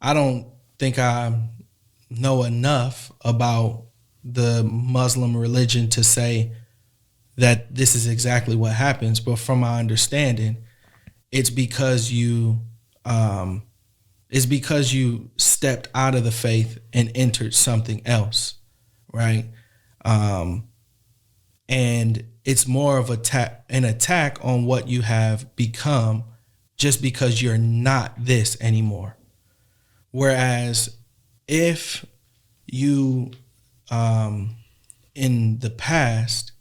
I don't think I know enough about the Muslim religion to say that this is exactly what happens. But from my understanding, it's because you stepped out of the faith and entered something else, right? And it's more of an attack on what you have become just because you're not this anymore. Whereas if you, in the past,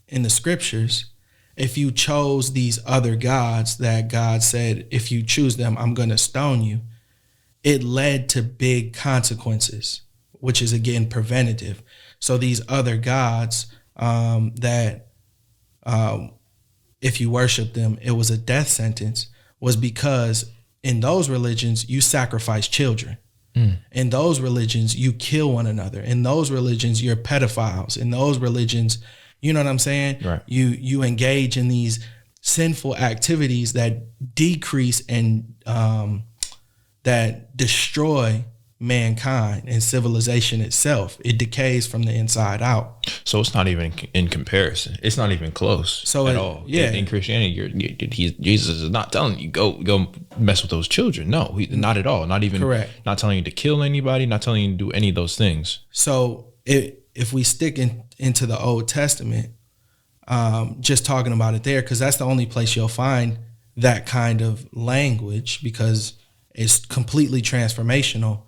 in the scriptures, if you chose these other gods that God said, if you choose them, I'm going to stone you, it led to big consequences, which is, again, preventative. So these other gods if you worship them, it was a death sentence, was because in those religions, you sacrifice children. In those religions, you kill one another. In those religions, you're pedophiles. In those religions, you know what I'm saying? Right. You engage in these sinful activities that decrease and that destroy mankind and civilization itself. It decays from the inside out. So it's not even in comparison. It's not even close at all. Yeah. In Christianity, Jesus is not telling you go mess with those children. No, not at all. Not even. Correct. Not telling you to kill anybody. Not telling you to do any of those things. So if we stick into the Old Testament, just talking about it there, because that's the only place you'll find that kind of language, because it's completely transformational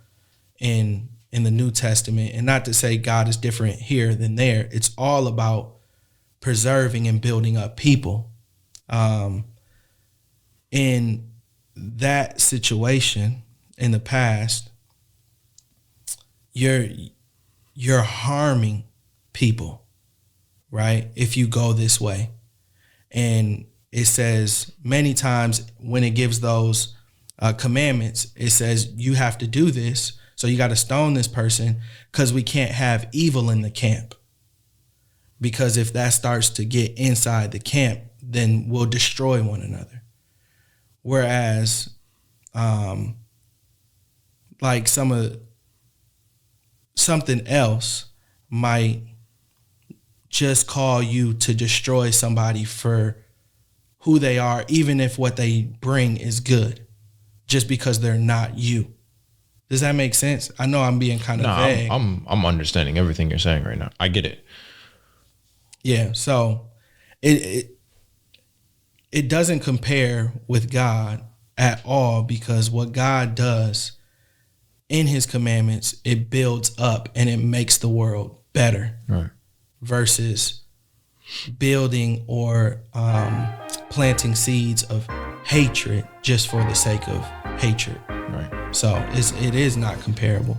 in the New Testament. And not to say God is different here than there. It's all about preserving and building up people. In that situation in the past, you're harming people, right? If you go this way. And it says many times when it gives those commandments, it says you have to do this. So you got to stone this person because we can't have evil in the camp. Because if that starts to get inside the camp, then we'll destroy one another. Whereas, like something else might just call you to destroy somebody for who they are, even if what they bring is good, just because they're not you. Does that make sense? I know I'm being kind of vague. I'm understanding everything you're saying right now. I get it. Yeah, so it doesn't compare with God at all, because what God does in his commandments, it builds up and it makes the world better. Right. Versus building or planting seeds of hatred just for the sake of hatred. Right. So it is not comparable.